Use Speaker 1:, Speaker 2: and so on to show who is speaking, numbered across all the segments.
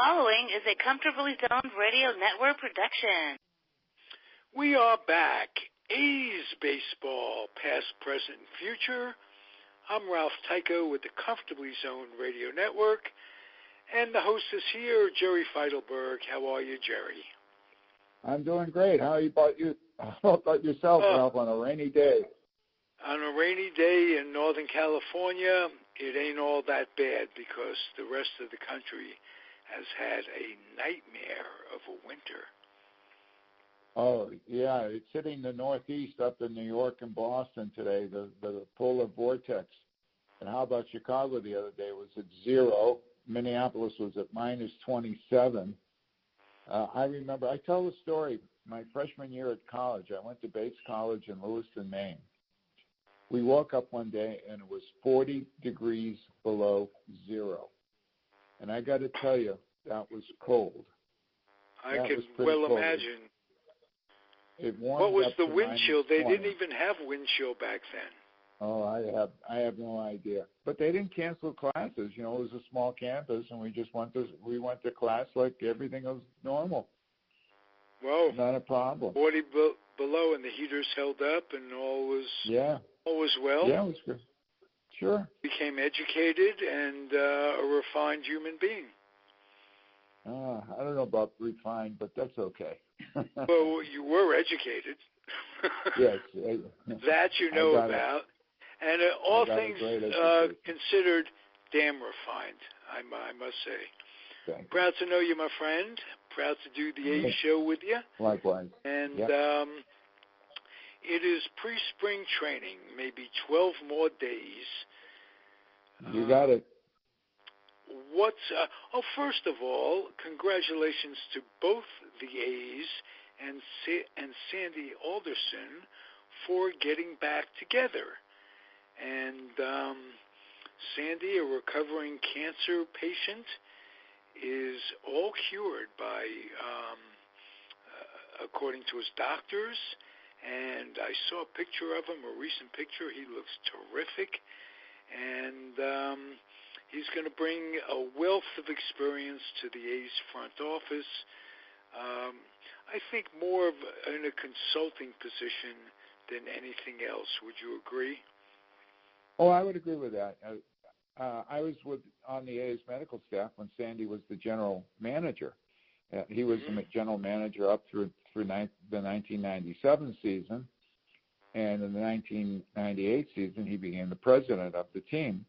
Speaker 1: following is a Comfortably Zoned Radio Network production.
Speaker 2: We are back. A's baseball, past, present, and future. I'm Ralph Tycho with the Comfortably Zoned Radio Network, and the host is here, Jerry Feidelberg. How are you, Jerry?
Speaker 3: I'm doing great. How about yourself, Ralph, on a rainy day?
Speaker 2: On a rainy day in Northern California, it ain't all that bad because the rest of the country has had a nightmare of a winter.
Speaker 3: Oh, yeah, it's hitting the Northeast up in New York and Boston today, the polar vortex. And how about Chicago the other day? It was at 0. Minneapolis was at minus 27. I remember, I tell the story, my freshman year at college, I went to Bates College in Lewiston, Maine. We woke up one day and it was 40 degrees below 0. And I got to tell you, that was cold.
Speaker 2: I can well imagine.
Speaker 3: What
Speaker 2: was the wind chill? They didn't even have wind chill back then.
Speaker 3: Oh, I have no idea. But they didn't cancel classes. You know, it was a small campus, and we went to class like everything was normal.
Speaker 2: Whoa.
Speaker 3: Not a problem.
Speaker 2: 40 below, and the heaters held up, and all was well.
Speaker 3: Yeah, it was good. Sure.
Speaker 2: Became educated and a refined human being.
Speaker 3: I don't know about refined, but that's okay.
Speaker 2: Well, you were educated.
Speaker 3: Yes.
Speaker 2: That you know about. And all things considered, damn refined, I must say.
Speaker 3: Thank
Speaker 2: Proud to know you, my friend. Proud to do the A show with you.
Speaker 3: Likewise.
Speaker 2: And it is pre-spring training, maybe 12 more days.
Speaker 3: You got it.
Speaker 2: First of all, congratulations to both the A's and Sandy Alderson for getting back together. And Sandy, a recovering cancer patient, is all cured by, according to his doctors. And I saw a picture of him, a recent picture. He looks terrific. And he's going to bring a wealth of experience to the A's front office. I think more in a consulting position than anything else. Would you agree?
Speaker 3: Oh, I would agree with that. I was on the A's medical staff when Sandy was the general manager. He was the general manager up through the 1997 season, and in the 1998 season, he became the president of the team,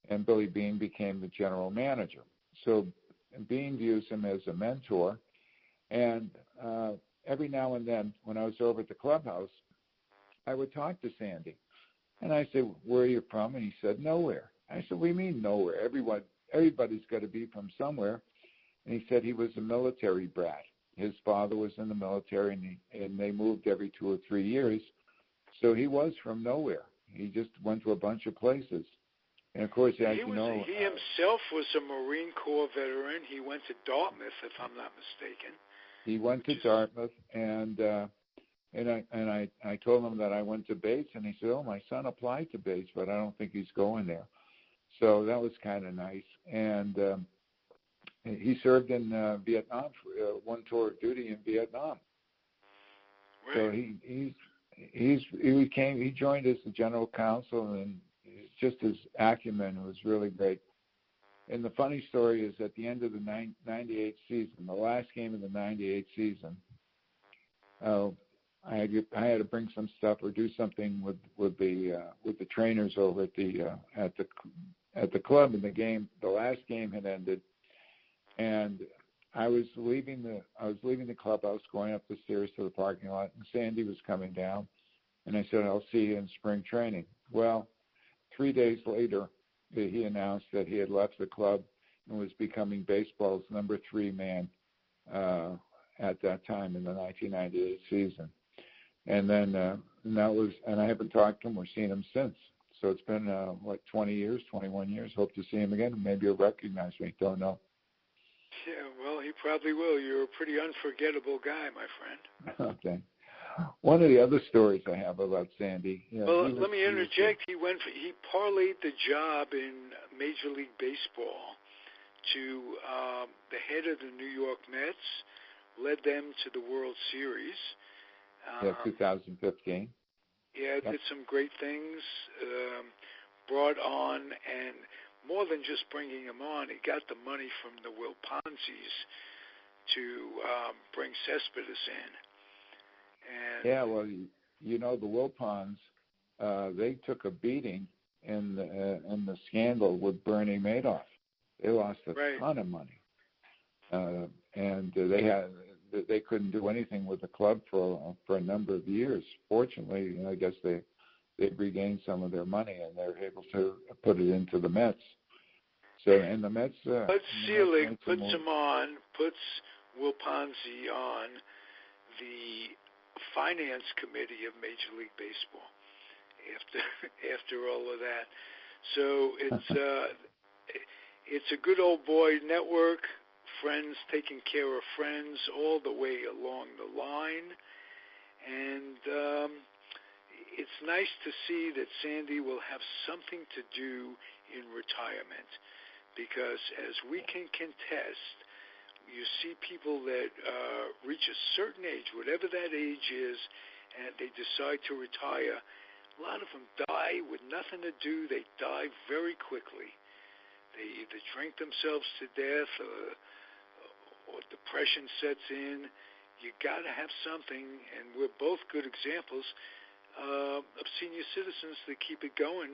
Speaker 3: and Billy Beane became the general manager. So Beane views him as a mentor, and every now and then, when I was over at the clubhouse, I would talk to Sandy. And I said, where are you from? And he said, nowhere. I said, what do you mean nowhere? Everybody's got to be from somewhere. And he said he was a military brat. His father was in the military, and they moved every 2 or 3 years. So he was from nowhere. He just went to a bunch of places. And, of course, as you know...
Speaker 2: He himself was a Marine Corps veteran. He went to Dartmouth, if I'm not mistaken.
Speaker 3: He went to Dartmouth, and I told him that I went to Bates, and he said, oh, my son applied to Bates, but I don't think he's going there. So that was kind of nice. And he served in Vietnam, one tour of duty in Vietnam.
Speaker 2: Right.
Speaker 3: So he joined as the general counsel, and just his acumen was really great. And the funny story is at the end of the 98 season, the last game of the 98 season, I had to bring some stuff or do something with the trainers over at the club, and the last game had ended, and I was leaving the clubhouse, going up the stairs to the parking lot, and Sandy was coming down, and I said, I'll see you in spring training. Well, 3 days later, he announced that he had left the club and was becoming baseball's number 3 man at that time in the 1998 season. And then and I haven't talked to him or seen him since. So it's been 20 years, 21 years. Hope to see him again. Maybe he'll recognize me. Don't know.
Speaker 2: Yeah, well, he probably will. You're a pretty unforgettable guy, my friend.
Speaker 3: Okay. One of the other stories I have about Sandy.
Speaker 2: Let me interject. He parlayed the job in Major League Baseball to the head head of the New York Mets, led them to the World Series.
Speaker 3: 2015.
Speaker 2: Yeah, did some great things, brought on, and more than just bringing him on, he got the money from the Will Ponzi's to bring Cespedes in. And
Speaker 3: yeah, well, the Wilpons, they took a beating in the scandal with Bernie Madoff. They lost a ton of money, and they couldn't do anything with the club for a number of years. Fortunately, I guess they regained some of their money and they're able to put it into the Mets. So, and the Mets.
Speaker 2: Bud Selig puts Will Ponzi on the finance committee of Major League Baseball after all of that. So it's a good old boy network, friends taking care of friends all the way along the line. And it's nice to see that Sandy will have something to do in retirement, because as we can contest, you see people that reach a certain age, whatever that age is, and they decide to retire. A lot of them die with nothing to do. They die very quickly. They either drink themselves to death or depression sets in. You got to have something, and we're both good examples of senior citizens that keep it going,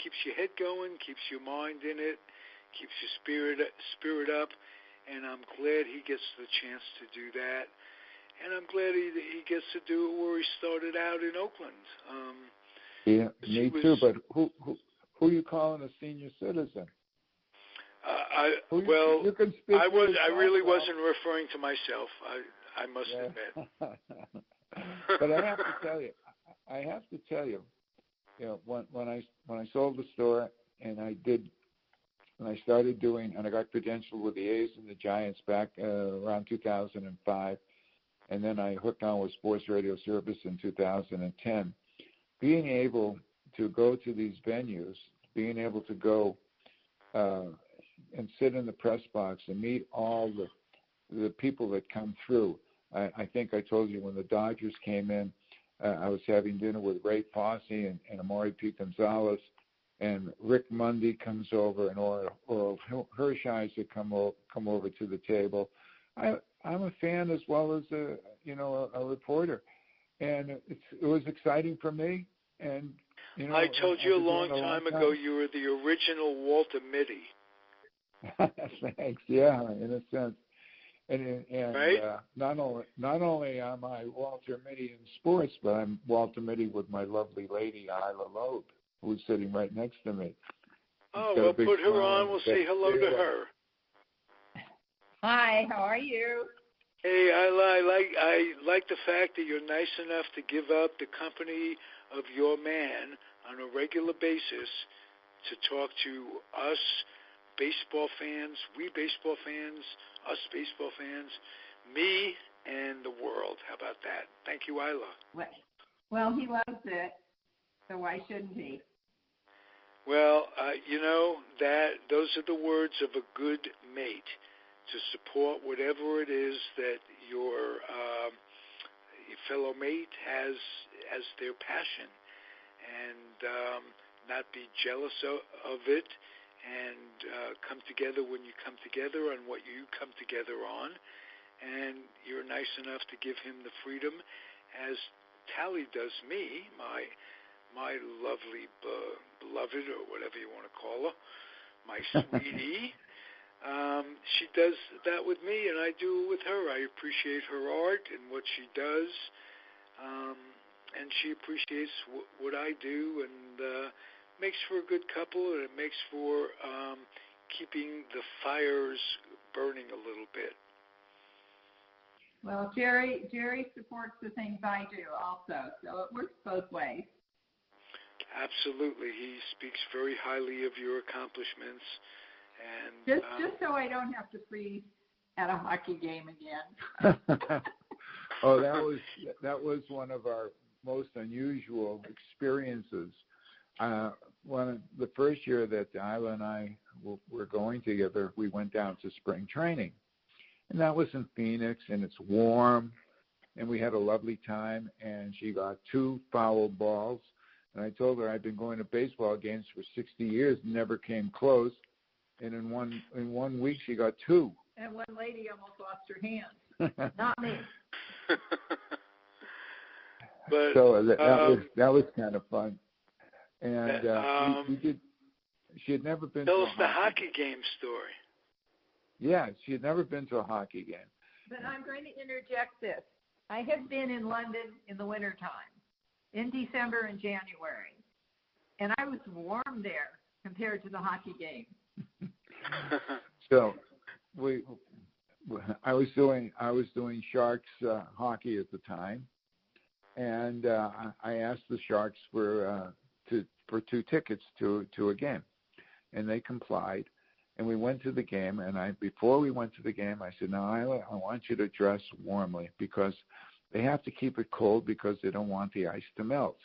Speaker 2: keeps your head going, keeps your mind in it, keeps your spirit up. And I'm glad he gets the chance to do that. And I'm glad he gets to do it where he started out in Oakland.
Speaker 3: Yeah, me too. But who are you calling a senior citizen?
Speaker 2: I really wasn't referring to myself. I must admit.
Speaker 3: But I have to tell you, when I sold the store and I started doing, and I got credentialed with the A's and the Giants back around 2005, and then I hooked on with sports radio service in 2010. Being able to go to these venues, being able to go and sit in the press box and meet all the people that come through. I think I told you when the Dodgers came in, I was having dinner with Ray Fosse and Amari P. Gonzalez, and Rick Mundy comes over, and Oral Hershiser come over to the table. I'm a fan as well as a reporter, and it was exciting for me. And
Speaker 2: I told you a long time ago you were the original Walter Mitty.
Speaker 3: Thanks. Yeah, in a sense. And
Speaker 2: right?
Speaker 3: Not only am I Walter Mitty in sports, but I'm Walter Mitty with my lovely lady Isla Loeb, who's sitting right next to me.
Speaker 2: Oh, well, put her on. We'll say hello to her.
Speaker 4: Hi, how are you?
Speaker 2: Hey, I like the fact that you're nice enough to give up the company of your man on a regular basis to talk to us baseball fans, we baseball fans, us baseball fans, me, and the world. How about that? Thank you, Isla.
Speaker 4: Well, he loves it, so why shouldn't he?
Speaker 2: Well, those are the words of a good mate, to support whatever it is that your fellow mate has as their passion, and not be jealous of it, and come together when you come together on what you come together on. And you're nice enough to give him the freedom, as Tally does me, my lovely beloved, or whatever you want to call her, my sweetie. She does that with me, and I do it with her. I appreciate her art and what she does, and she appreciates what I do, and makes for a good couple, and it makes for keeping the fires burning a little bit.
Speaker 4: Well, Jerry supports the things I do also, so it works both ways.
Speaker 2: Absolutely. He speaks very highly of your accomplishments. And
Speaker 4: just so I don't have to freeze at a hockey game again.
Speaker 3: Oh, that was one of our most unusual experiences. The first year that Isla and I were going together, we went down to spring training. And that was in Phoenix, and it's warm, and we had a lovely time, and she got 2 foul balls. And I told her I'd been going to baseball games for 60 years and never came close. And in one week, she got 2.
Speaker 4: And one lady almost lost her hand. Not me.
Speaker 2: But,
Speaker 3: so that was kind of fun. And we did. She had never been.
Speaker 2: Tell
Speaker 3: to
Speaker 2: us the hockey game story.
Speaker 3: Yeah, she had never been to a hockey game.
Speaker 4: But I'm going to interject this. I have been in London in the wintertime, in December and January, and I was warm there compared to the hockey game.
Speaker 3: So I was doing Sharks hockey at the time, and I asked the Sharks for 2 tickets to a game, and they complied. And we went to the game, and before we went to the game, I said, "Now, Isla, I want you to dress warmly because they have to keep it cold because they don't want the ice to melt."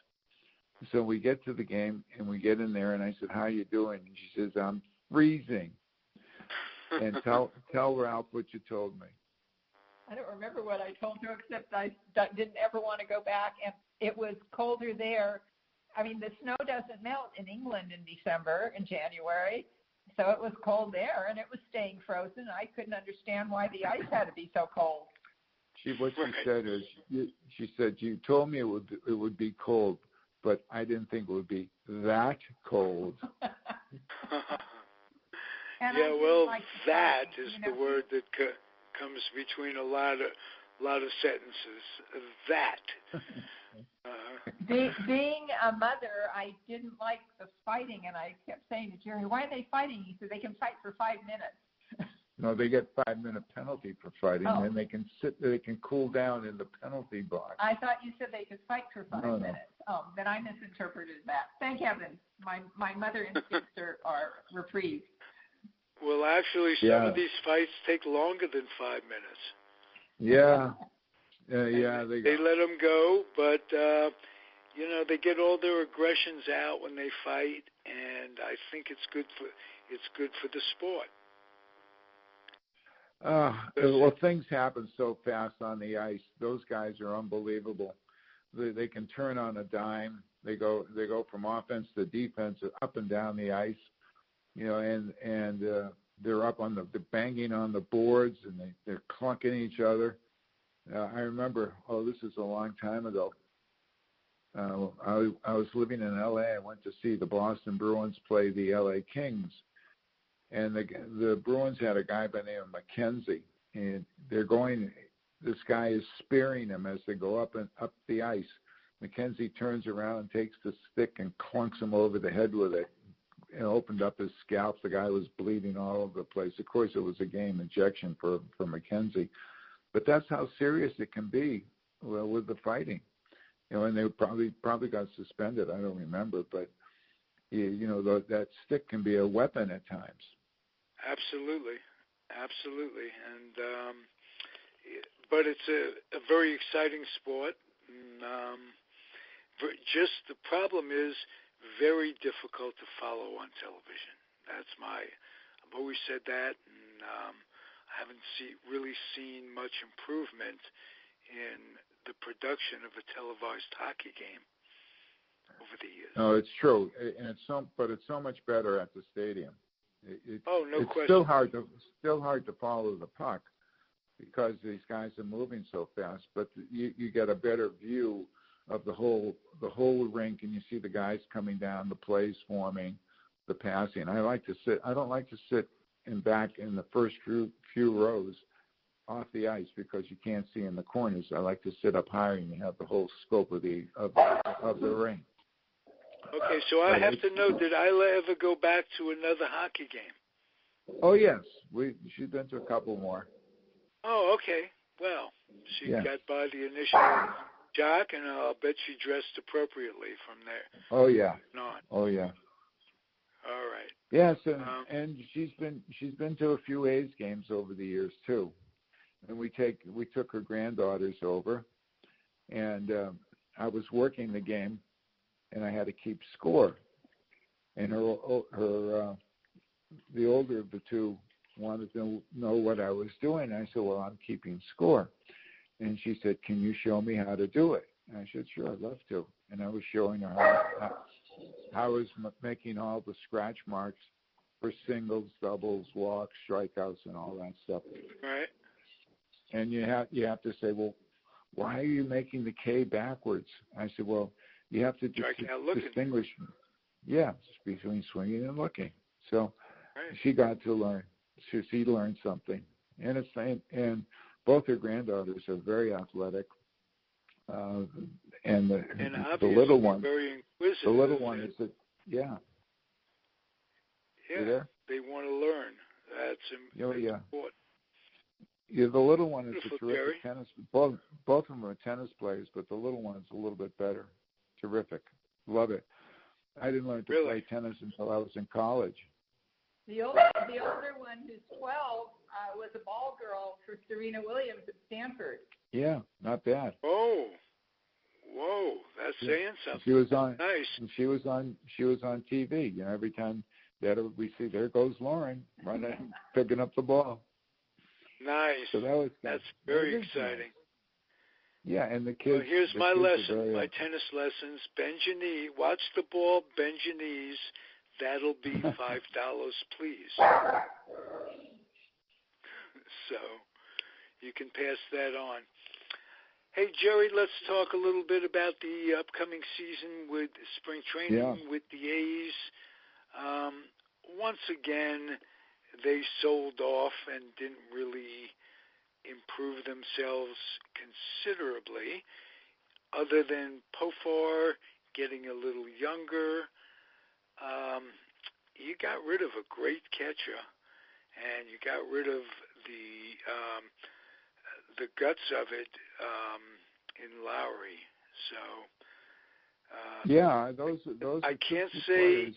Speaker 3: So we get to the game, and we get in there, and I said, "How you doing?" And she says, "I'm freezing." And tell Ralph what you told me.
Speaker 4: I don't remember what I told her, except I didn't ever want to go back, and it was colder there. I mean, the snow doesn't melt in England in December and January, so it was cold there, and it was staying frozen. I couldn't understand why the ice had to be so cold.
Speaker 3: What she said is, she said, "You told me it would be cold, but I didn't think it would be that cold."
Speaker 2: Yeah, well, that is the word that comes between a lot of sentences. That.
Speaker 4: Being a mother, I didn't like the fighting, and I kept saying to Jerry, "Why are they fighting?" He said, "They can fight for 5 minutes."
Speaker 3: No, they get 5-minute penalty for fighting, and they can cool down in the penalty box.
Speaker 4: I thought you said they could fight for 5 minutes. Oh, then I misinterpreted that. Thank heavens, my mother instincts are reprieved.
Speaker 2: Well, actually, some of these fights take longer than 5 minutes.
Speaker 3: Yeah.
Speaker 2: They let them go, but they get all their aggressions out when they fight, and I think it's good for the sport.
Speaker 3: Well, things happen so fast on the ice. Those guys are unbelievable. They can turn on a dime. They go from offense to defense, up and down the ice. And they're they're banging on the boards, and they're clunking each other. I remember, this is a long time ago. I was living in L.A. I went to see the Boston Bruins play the L.A. Kings, and the Bruins had a guy by the name of McKenzie, and this guy is spearing him as they go up the ice. McKenzie turns around and takes the stick and clunks him over the head with it. It opened up his scalp. The guy was bleeding all over the place. Of course, it was a game injection for McKenzie. But that's how serious it can be with the fighting. And they probably got suspended. I don't remember. But, that stick can be a weapon at times.
Speaker 2: Absolutely. And but it's a very exciting sport. And, just the problem is very difficult to follow on television. I've always said that, and I haven't really seen much improvement in the production of a televised hockey game over the years.
Speaker 3: No, it's true, and it's so much better at the stadium.
Speaker 2: No question.
Speaker 3: It's still hard to follow the puck because these guys are moving so fast, but you get a better view of the whole rink, and you see the guys coming down, the plays forming, the passing. I don't like to sit back in the first few rows off the ice because you can't see in the corners. I like to sit up higher and you have the whole scope of the rink.
Speaker 2: Okay, so I have to know, did Isla ever go back to another hockey game?
Speaker 3: Oh yes, she's been to a couple more.
Speaker 2: Oh, okay. Well, she got by the initial shock, and I'll bet she dressed appropriately from there.
Speaker 3: Oh yeah.
Speaker 2: On.
Speaker 3: Oh yeah.
Speaker 2: All right.
Speaker 3: Yes, and she's been to a few A's games over the years too, and we took her granddaughters over, and I was working the game, and I had to keep score, and the older of the two wanted to know what I was doing. I said, well, I'm keeping score. And she said, can you show me how to do it? And I said, sure, I'd love to. And I was showing her how I was making all the scratch marks for singles, doubles, walks, strikeouts, and all that stuff.
Speaker 2: Right. And
Speaker 3: you have to say, well, why are you making the K backwards? I said, well, you have to distinguish, between swinging and looking. So she got to learn. She learned something, and both her granddaughters are very athletic. And the little one,
Speaker 2: very inquisitive.
Speaker 3: The little one is
Speaker 2: Yeah, they want to learn. That's important.
Speaker 3: Yeah, the little one is
Speaker 2: Beautiful,
Speaker 3: a terrific tennis. Both of them are tennis players, but the little one is a little bit better. Terrific, love it. I didn't learn to play tennis until I was in college.
Speaker 4: The older one, who's 12, was a ball girl for Serena Williams at Stanford.
Speaker 3: Yeah, not bad.
Speaker 2: Oh, whoa, that's saying something.
Speaker 3: She was on.
Speaker 2: Nice.
Speaker 3: And she was on TV. You know, every time we see, there goes Lauren running, picking up the ball.
Speaker 2: Nice.
Speaker 3: So
Speaker 2: that's very exciting.
Speaker 3: Yeah, and the kids.
Speaker 2: Well, here's my lesson, my tennis lessons. Bend your knee. Watch the ball. Bend your knees. That'll be $5, please. So you can pass that on. Hey, Jerry, let's talk a little bit about the upcoming season with spring training with the A's. Once again, they sold off and didn't really improve themselves considerably, other than Pofar getting a little younger. You got rid of a great catcher, and you got rid of the guts of it in Lowry. So
Speaker 3: those.
Speaker 2: I can't say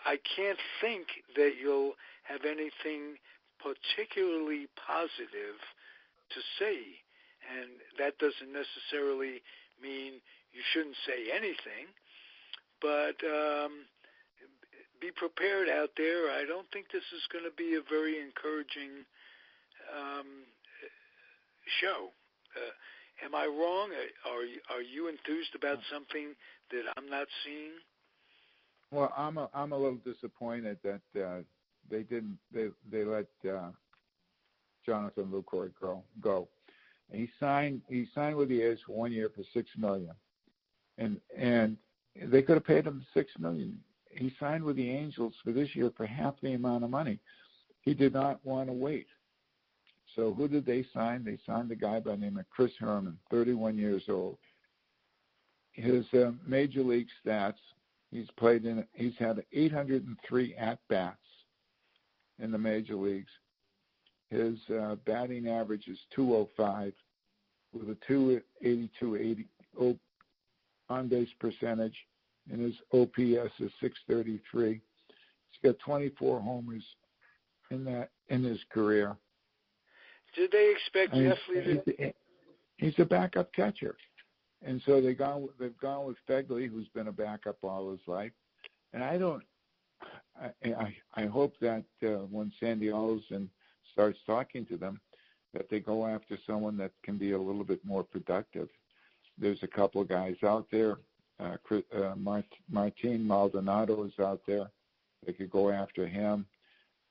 Speaker 2: I can't think that you'll have anything particularly positive to say, and that doesn't necessarily mean you shouldn't say anything, but be prepared out there. I don't think this is going to be a very encouraging show. Am I wrong? Are you enthused about something that I'm not seeing?
Speaker 3: Well, I'm a little disappointed that they let Jonathan Lucroy go. And he signed with the A's for 1 year for $6 million, and they could have paid him $6 million. He signed with the Angels for this year for half the amount of money. He did not want to wait. So who did they sign? They signed a guy by the name of Chris Herman, 31 years old. His major league stats: he's had 803 at bats in the major leagues. His batting average is .205 with a .282 on base percentage, and his OPS is .633. He's got 24 homers in his career.
Speaker 2: Did they expect Jeffrey?
Speaker 3: He's a backup catcher, and so they've gone with Fegley, who's been a backup all his life. And I hope that when Sandy Olsen starts talking to them, that they go after someone that can be a little bit more productive. There's a couple of guys out there. Martin Maldonado is out there. They could go after him.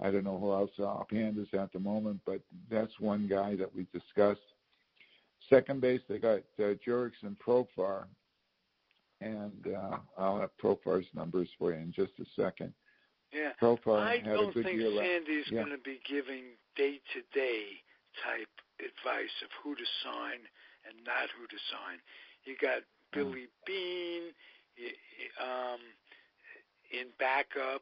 Speaker 3: I don't know who else offhand is at the moment, but that's one guy that we discussed. Second base, they got Jurickson Profar, and I'll have Profar's numbers for you in just a second.
Speaker 2: Yeah,
Speaker 3: Profar
Speaker 2: I
Speaker 3: had
Speaker 2: don't
Speaker 3: a good
Speaker 2: think
Speaker 3: year
Speaker 2: Sandy's going to be giving day-to-day type advice of who to sign and not who to sign. You got Billy Bean in backup,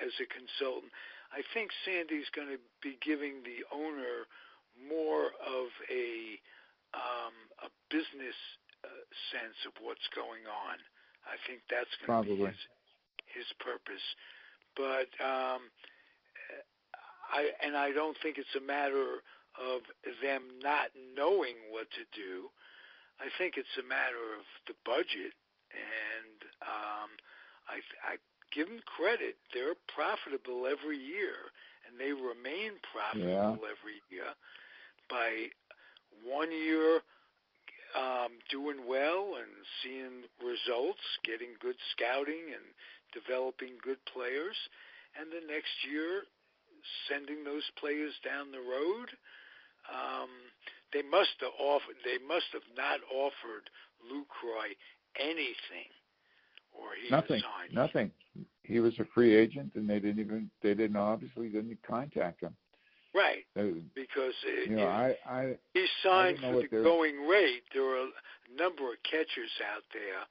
Speaker 2: as a consultant. I think Sandy's going to be giving the owner more of a business sense of what's going on. I think that's going to be his purpose. But I don't think it's a matter of them not knowing what to do. I think it's a matter of the budget, and I give them credit. They're profitable every year, and they remain profitable every year by 1 year doing well and seeing results, getting good scouting and developing good players, and the next year sending those players down the road. They must have not offered Lucroy anything, or he signed.
Speaker 3: Nothing. He was a free agent, and they obviously didn't contact him.
Speaker 2: Right, because he signed for the
Speaker 3: going
Speaker 2: going rate. There are a number of catchers out there.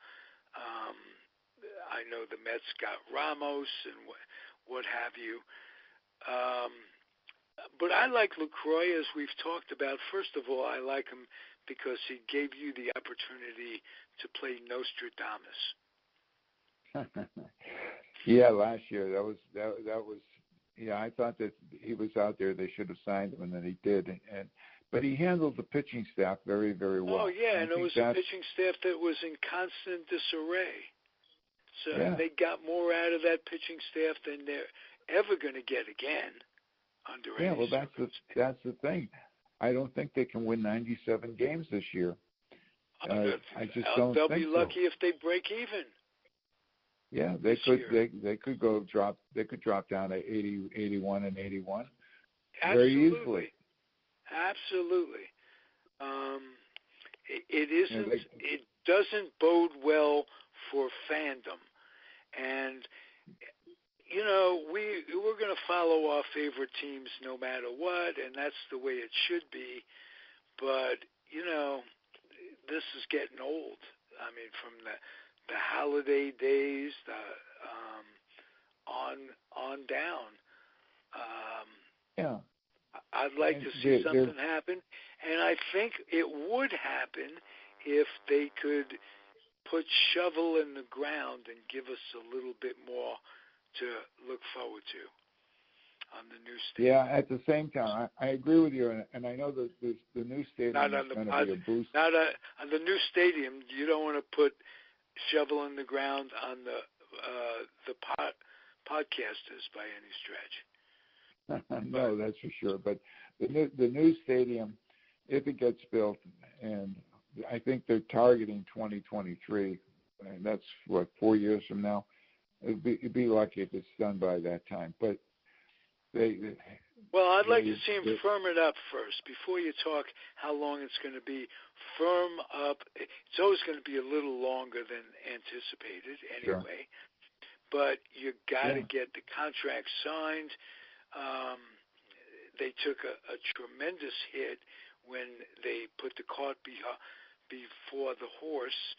Speaker 2: I know the Mets got Ramos and what have you. But I like Lucroy, as we've talked about. First of all, I like him because he gave you the opportunity to play Nostradamus.
Speaker 3: Yeah, last year that was. Yeah, I thought that he was out there. They should have signed him, and then he did. But he handled the pitching staff very, very well.
Speaker 2: Oh yeah, and it was a pitching staff that was in constant disarray. So they got more out of that pitching staff than they're ever going to get again.
Speaker 3: That's the thing. I don't think they can win 97 games this year. I just don't think so.
Speaker 2: They'll be lucky if they break even.
Speaker 3: Yeah, they could drop down to 80, 81, and 81 very easily.
Speaker 2: Absolutely. It doesn't bode well for fandom, and we're going to follow our favorite teams no matter what, and that's the way it should be. But this is getting old. I mean, from the holiday days on down. I'd like to see something happen, and I think it would happen if they could put shovel in the ground and give us a little bit more to look forward to on the new stadium.
Speaker 3: Yeah, at the same time, I agree with you, and I know that the new stadium is going to be a boost.
Speaker 2: On the new stadium, you don't want to put shovel in the ground on the podcasters by any stretch.
Speaker 3: No, that's for sure. But the new stadium, if it gets built, and I think they're targeting 2023, and that's 4 years from now. It'd be lucky if it's done by that time. But
Speaker 2: I'd like to see them firm it up first before you talk how long it's going to be. Firm up. It's always going to be a little longer than anticipated anyway. Sure. But you got to get the contract signed. They took a tremendous hit when they put the cart before the horse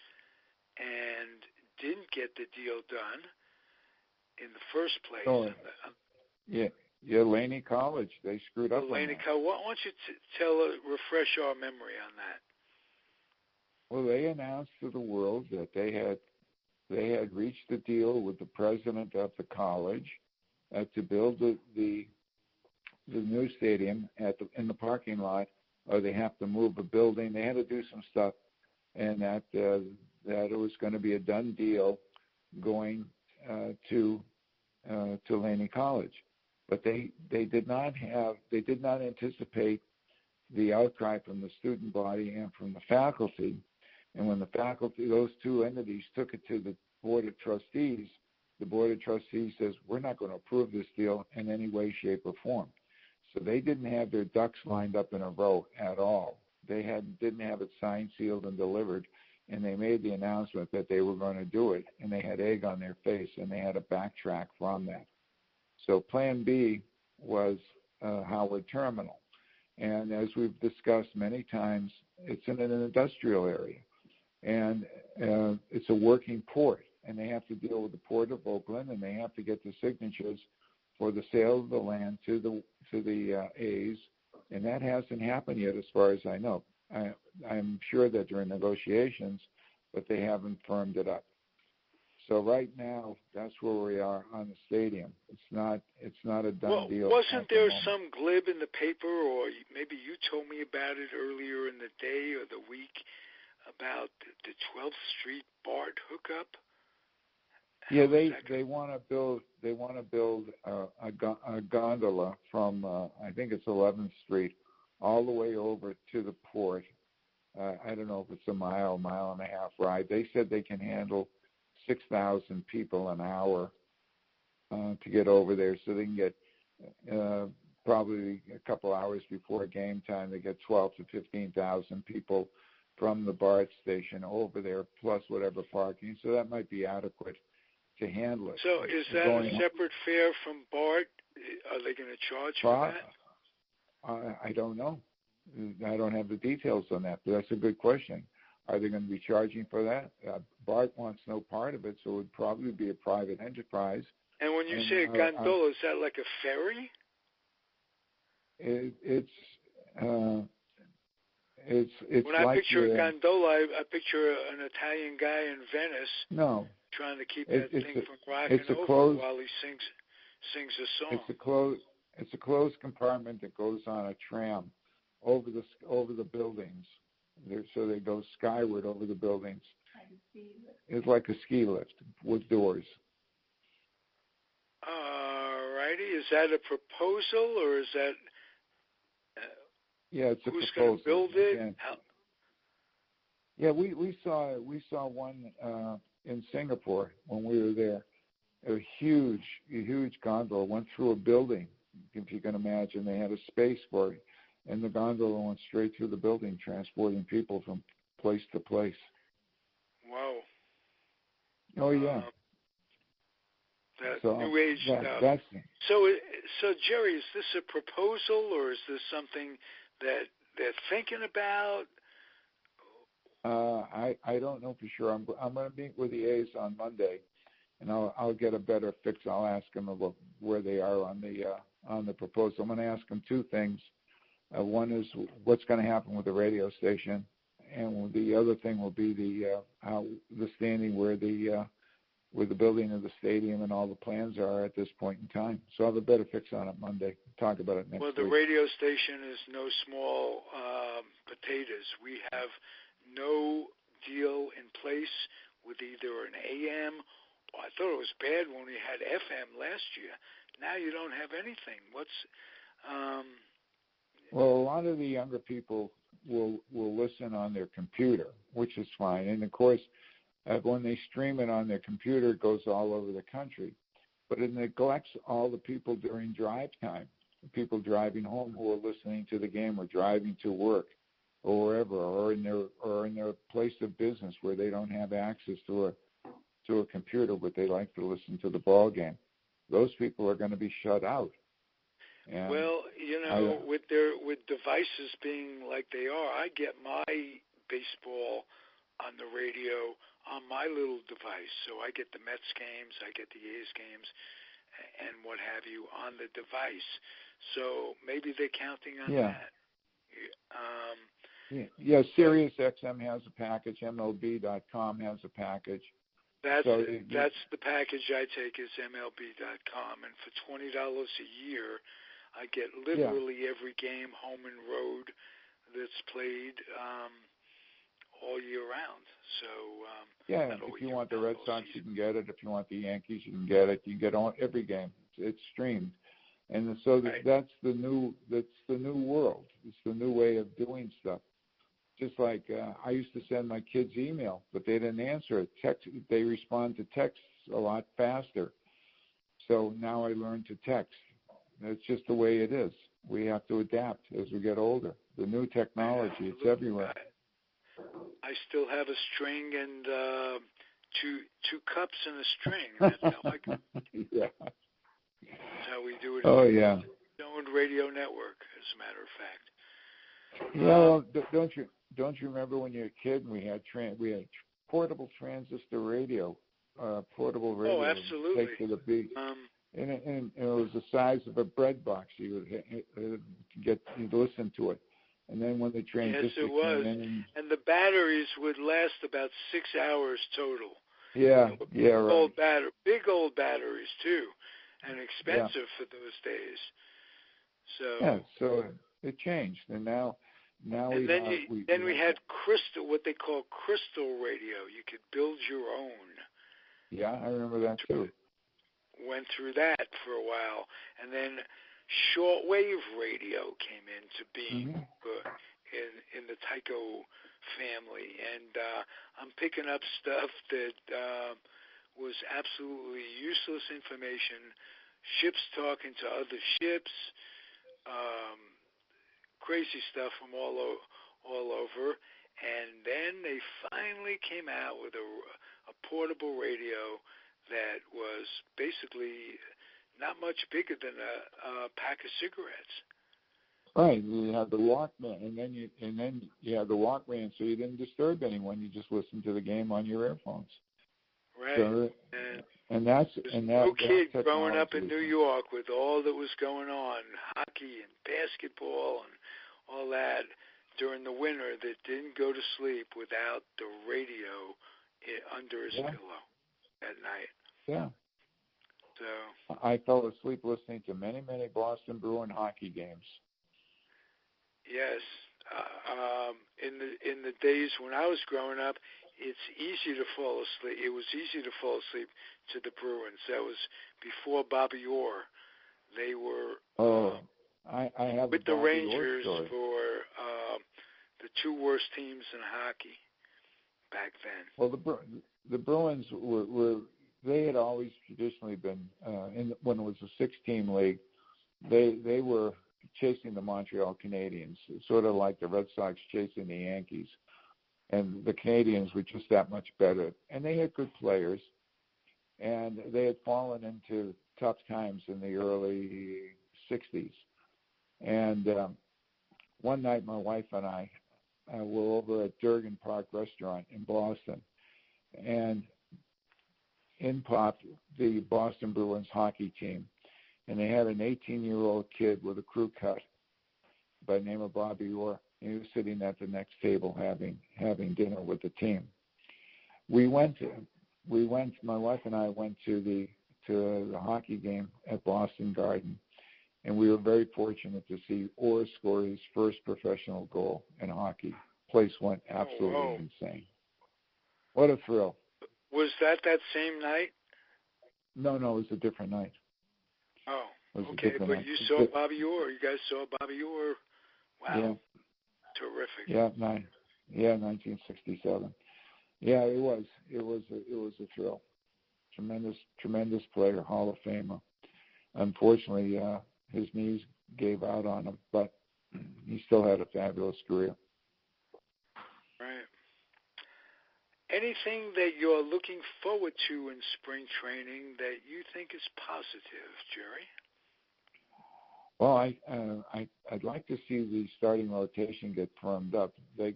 Speaker 2: and didn't get the deal done in the first place.
Speaker 3: Laney College, they screwed up.
Speaker 2: Laney College. Why don't you refresh our memory on that?
Speaker 3: Well, they announced to the world that they had reached a deal with the president of the college to build the new stadium in the parking lot, or they have to move a building. They had to do some stuff, and that it was going to be a done deal going to Laney College. But they did not anticipate the outcry from the student body and from the faculty. And when the faculty, those two entities, took it to the Board of Trustees, the Board of Trustees says, we're not going to approve this deal in any way, shape, or form. So they didn't have their ducks lined up in a row at all. They didn't have it signed, sealed, and delivered, and they made the announcement that they were going to do it, and they had egg on their face, and they had to backtrack from that. So Plan B was Howard Terminal. And as we've discussed many times, it's in an industrial area, and it's a working port, and they have to deal with the Port of Oakland, and they have to get the signatures for the sale of the land to the A's, and that hasn't happened yet as far as I know. I'm sure that there are negotiations, but they haven't firmed it up. So right now, that's where we are on the stadium. It's not a done deal.
Speaker 2: Wasn't there some glib in the paper, or maybe you told me about it earlier in the day or the week, about the 12th Street BART hookup?
Speaker 3: Yeah, they want to build a gondola from I think it's 11th Street all the way over to the port. I don't know if it's a mile and a half ride. They said they can handle 6,000 people an hour to get over there, so they can get probably a couple hours before game time. They get 12 to 15,000 people from the BART station over there, plus whatever parking. So that might be adequate to handle it.
Speaker 2: So is that a separate fare from BART? Are they going to charge for that?
Speaker 3: I don't know. I don't have the details on that, but that's a good question. Are they going to be charging for that? BART wants no part of it, so it would probably be a private enterprise.
Speaker 2: And when you say a gondola, is that like a ferry?
Speaker 3: It's
Speaker 2: when I
Speaker 3: like
Speaker 2: picture a gondola, I picture an Italian guy in Venice.
Speaker 3: No,
Speaker 2: trying to keep that thing from rocking over while he sings a song.
Speaker 3: It's a closed compartment that goes on a tram over the buildings. So they go skyward over the buildings. It's like a ski lift with doors.
Speaker 2: All righty. Is that a proposal, or is that?
Speaker 3: Yeah, it's a
Speaker 2: who's
Speaker 3: proposal.
Speaker 2: Who's going to build it?
Speaker 3: Yeah, we saw one in Singapore when we were there. A huge gondola went through a building, if you can imagine. They had a space for it, and the gondola went straight through the building, transporting people from place to place.
Speaker 2: Wow.
Speaker 3: Oh yeah.
Speaker 2: New age stuff. So Jerry, is this a proposal, or is this something that they're thinking about?
Speaker 3: I don't know for sure. I'm going to meet with the A's on Monday, and I'll get a better fix. I'll ask them about where they are on the proposal. I'm going to ask them two things. One is what's going to happen with the radio station, and the other thing will be the standing where the building of the stadium and all the plans are at this point in time. So I'll have a better fix on it Monday. Talk about it next week.
Speaker 2: Well, the radio station is no small potatoes. We have no deal in place with either an AM. I thought it was bad when we had FM last year. Now you don't have anything.
Speaker 3: Well, a lot of the younger people will listen on their computer, which is fine. And of course, when they stream it on their computer, it goes all over the country. But it neglects all the people during drive time, people driving home who are listening to the game or driving to work or wherever, or in their place of business where they don't have access to a computer, but they like to listen to the ball game. Those people are going to be shut out. And
Speaker 2: well, with devices being like they are, I get my baseball on the radio on my little device. So I get the Mets games, I get the A's games, and what have you on the device. So maybe they're counting on that.
Speaker 3: Yeah, Sirius XM has a package. MLB.com has a package.
Speaker 2: That's the package I take is MLB.com, and for $20 a year, I get literally every game, home and road, that's played all year round. So
Speaker 3: if you want the Red Sox, you can get it. If you want the Yankees, you can get it. You can get every game. It's streamed, and so that's the new world. It's the new way of doing stuff. Just like I used to send my kids email, but they didn't answer it. They respond to texts a lot faster. So now I learned to text. It's just the way it is. We have to adapt as we get older. The new technology, it's everywhere.
Speaker 2: I still have a string and two cups and a string. That's how I can.
Speaker 3: Yeah.
Speaker 2: That's how we do it.
Speaker 3: Oh, yeah.
Speaker 2: Owned radio network, as a matter of fact.
Speaker 3: Well, don't you remember when you were a kid and we had portable transistor radio, portable radio.
Speaker 2: Oh, absolutely.
Speaker 3: Take to the beach. And it was the size of a bread box. You would listen to it. And then when the transistor came in,
Speaker 2: and the batteries would last about 6 hours total.
Speaker 3: Yeah,
Speaker 2: Big old batteries too, and expensive for those days.
Speaker 3: So it changed, and now
Speaker 2: we had crystal, what they call crystal radio. You could build your own.
Speaker 3: Yeah, I remember that too.
Speaker 2: Went through that for a while, and then shortwave radio came into being in the Tycho family, and I'm picking up stuff that was absolutely useless information. Ships talking to other ships, crazy stuff from all over, and then they finally came out with a portable radio that was basically not much bigger than a pack of cigarettes.
Speaker 3: Right, you had the Walkman, and then you had the Walkman, so you didn't disturb anyone. You just listened to the game on your earphones.
Speaker 2: Right.
Speaker 3: So, and
Speaker 2: no kid growing up in New York with all that was going on, hockey and basketball and all that during the winter, that didn't go to sleep without the radio under his pillow at night.
Speaker 3: Yeah.
Speaker 2: So
Speaker 3: I fell asleep listening to many Boston Bruin hockey games.
Speaker 2: Yes, in the days when I was growing up, it's easy to fall asleep. It was easy to fall asleep to the Bruins. That was before Bobby Orr. They were
Speaker 3: I have
Speaker 2: with the
Speaker 3: Bobby
Speaker 2: Rangers
Speaker 3: Orr story.
Speaker 2: for the two worst teams in hockey back then.
Speaker 3: Well, the Bruins were they had always traditionally been when it was a 6-team league. They were chasing the Montreal Canadiens, sort of like the Red Sox chasing the Yankees. And the Canadians were just that much better. And they had good players. And they had fallen into tough times in the early 60s. And one night my wife and I were over at Durgan Park Restaurant in Boston. And in popped the Boston Bruins hockey team. And they had an 18-year-old kid with a crew cut by the name of Bobby Orr. He was sitting at the next table having dinner with the team. My wife and I went to the hockey game at Boston Garden, and we were very fortunate to see Orr score his first professional goal in hockey. Place went absolutely insane. What a thrill!
Speaker 2: Was that same night?
Speaker 3: No, it was a different night.
Speaker 2: Oh, okay, but you saw Bobby Orr. You guys saw Bobby Orr. Wow.
Speaker 3: Yeah.
Speaker 2: Terrific.
Speaker 3: Yeah, 1967. Yeah, it was a thrill. Tremendous player, Hall of Famer. Unfortunately, his knees gave out on him, but he still had a fabulous career.
Speaker 2: Right. Anything that you're looking forward to in spring training that you think is positive, Jerry?
Speaker 3: Well, I'd like to see the starting rotation get firmed up. They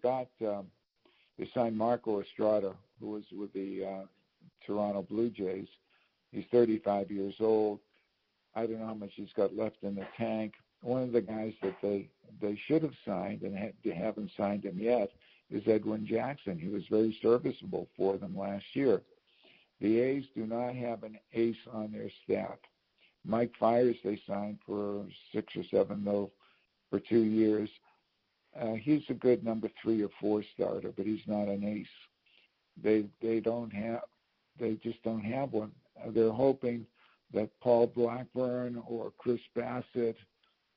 Speaker 3: signed Marco Estrada, who was with the Toronto Blue Jays. He's 35 years old. I don't know how much he's got left in the tank. One of the guys that they should have signed and haven't signed him yet is Edwin Jackson. He was very serviceable for them last year. The A's do not have an ace on their staff. Mike Fiers they signed for 6 or 7 mil for 2 years. He's a good number 3 or 4 starter, but he's not an ace. They just don't have one. They're hoping that Paul Blackburn or Chris Bassett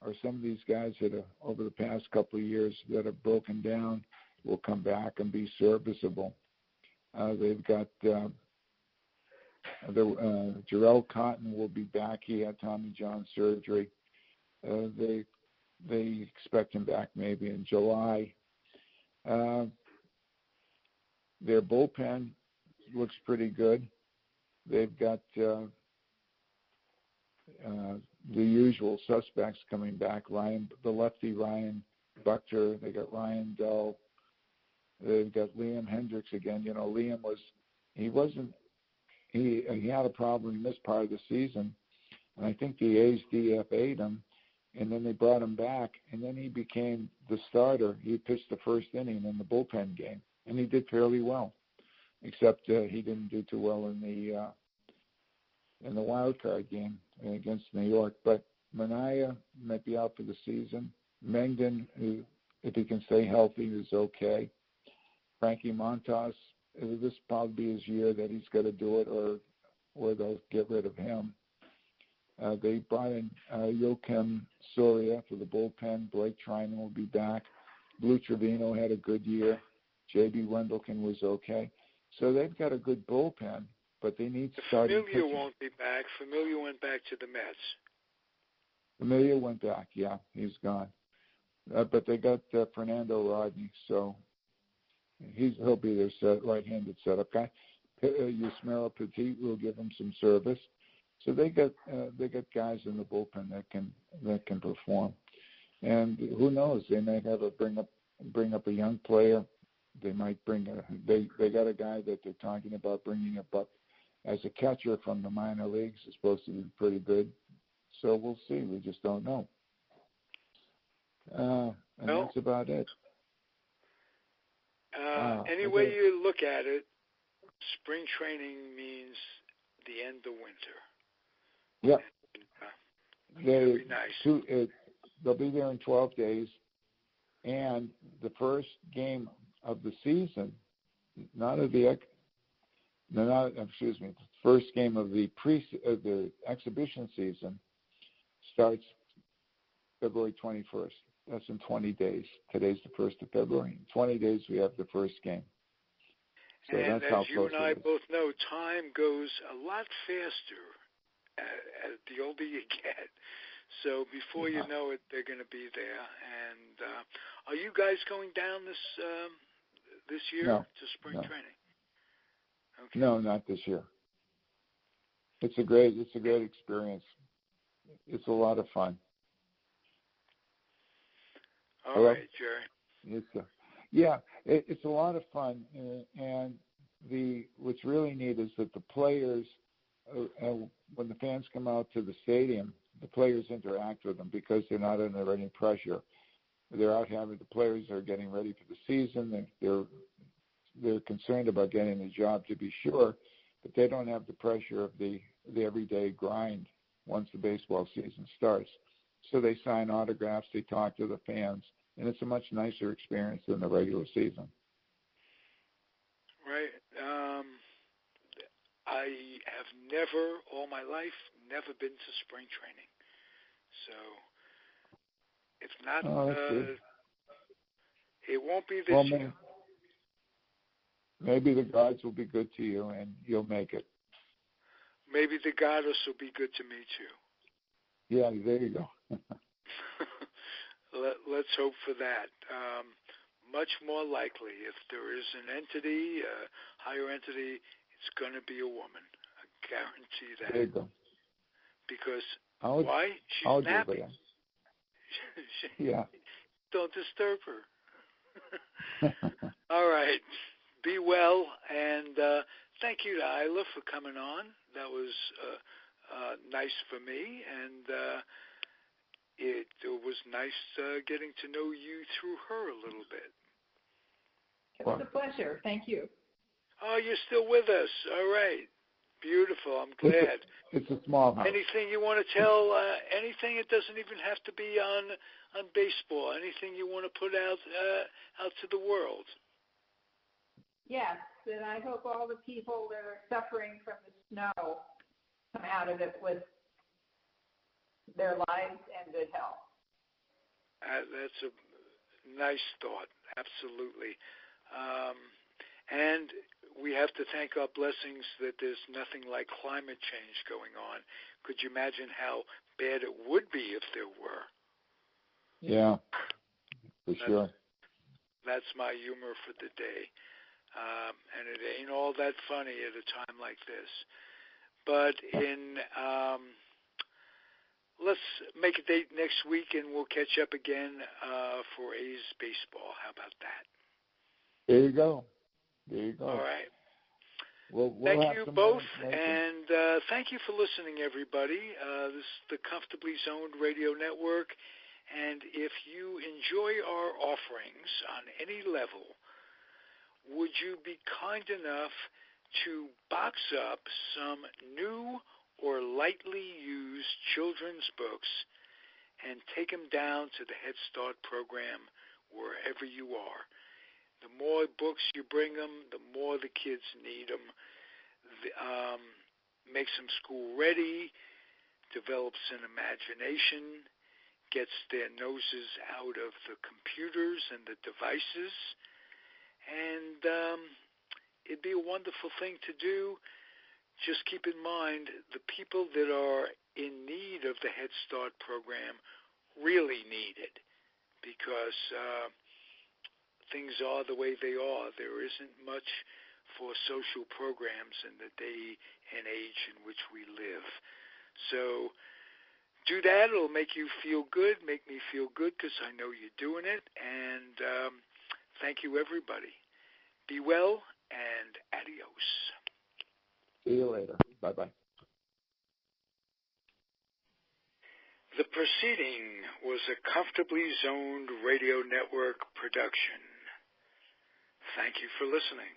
Speaker 3: or some of these guys that are over the past couple of years that have broken down will come back and be serviceable. They've got Jarrell Cotton will be back. He had Tommy John surgery. They expect him back maybe in July. Their bullpen looks pretty good. They've got the usual suspects coming back. The lefty Ryan Buchter. They got Ryan Dull. They've got Liam Hendricks again. You know, Liam he had a problem in this part of the season, and I think the A's DFA'd him, and then they brought him back, and then he became the starter. He pitched the first inning in the bullpen game, and he did fairly well, except he didn't do too well in the wild card game against New York. But Manaea might be out for the season. Mengden, who, if he can stay healthy, is okay. Frankie Montas, this will probably be his year that he's got to do it, or or they'll get rid of him. They brought in Joakim Soria for the bullpen. Blake Trinan will be back. Blue Trevino had a good year. J.B. Wendelken was okay. So they've got a good bullpen, but they need starting pitching.
Speaker 2: Familia won't be back. Familia went back to the Mets.
Speaker 3: Familia went back, yeah, he's gone. But they got Fernando Rodney, so he'll be their right-handed setup guy. Yusmeiro Petit will give him some service. So they got guys in the bullpen that can perform. And who knows? They might have bring up a young player. They might they got a guy that they're talking about bringing up as a catcher from the minor leagues. Is supposed to be pretty good. So we'll see. We just don't know. That's about it.
Speaker 2: Any way you look at it, spring training means the end of winter.
Speaker 3: Yep.
Speaker 2: It'll be nice.
Speaker 3: They'll be there in 12 days, and the first game of the season, the first game of the exhibition season starts February 21st. That's in 20 days. Today's the 1st of February. In 20 days, we have the first game. So
Speaker 2: and
Speaker 3: that's how
Speaker 2: as you
Speaker 3: close
Speaker 2: and I
Speaker 3: it is.
Speaker 2: both know, time goes a lot faster as the older you get. So before you know it, they're going to be there. And are you guys going down this year to spring training? Okay.
Speaker 3: No, not this year. It's a great experience. It's a lot of fun.
Speaker 2: All right, Jerry.
Speaker 3: It's a lot of fun, and what's really neat is that the players, when the fans come out to the stadium, the players interact with them because they're not under any pressure. They're out the players are getting ready for the season. They're concerned about getting the job, to be sure, but they don't have the pressure of the everyday grind once the baseball season starts. So they sign autographs, they talk to the fans, and it's a much nicer experience than the regular season.
Speaker 2: Right. I have never, all my life, never been to spring training. So it's not, it won't be this year.
Speaker 3: Maybe the gods will be good to you and you'll make it.
Speaker 2: Maybe the goddess will be good to me too.
Speaker 3: Yeah, there you go.
Speaker 2: Let's hope for that. Much more likely, if there is an entity, a higher entity, it's going to be a woman. I guarantee that.
Speaker 3: There you go.
Speaker 2: Because
Speaker 3: why?
Speaker 2: She's napping.
Speaker 3: Yeah.
Speaker 2: Don't disturb her. All right. Be well, and thank you to Isla for coming on. That was nice for me, and it was nice getting to know you through her a little bit.
Speaker 4: It was a pleasure. Thank you.
Speaker 2: Oh, you're still with us. All right. Beautiful. I'm glad.
Speaker 3: It's a small house.
Speaker 2: Anything you want to tell? Anything? It doesn't even have to be on baseball. Anything you want to put out to the world?
Speaker 4: Yes, and I hope all the people that are suffering from the snow come out of it with their lives and good health.
Speaker 2: That's a nice thought. Absolutely. And we have to thank our blessings that there's nothing like climate change going on. Could you imagine how bad it would be if there were?
Speaker 3: Yeah, for sure.
Speaker 2: That's my humor for the day. And it ain't all that funny at a time like this. But let's make a date next week, and we'll catch up again for A's baseball. How about that?
Speaker 3: There you go.
Speaker 2: All right.
Speaker 3: We'll
Speaker 2: thank you both, and thank you for listening, everybody. This is the Comfortably Zoned Radio Network, and if you enjoy our offerings on any level, would you be kind enough to box up some new or lightly used children's books and take them down to the Head Start program wherever you are? The more books you bring them, the more the kids need them. makes them school ready, develops an imagination, gets their noses out of the computers and the devices, and it'd be a wonderful thing to do. Just keep in mind, the people that are in need of the Head Start program really need it, because things are the way they are. There isn't much for social programs in the day and age in which we live. So do that. It'll make you feel good, make me feel good, because I know you're doing it. And thank you, everybody. Be well, and adios.
Speaker 3: See you later. Bye-bye.
Speaker 2: The proceeding was a Comfortably Zoned Radio Network production. Thank you for listening.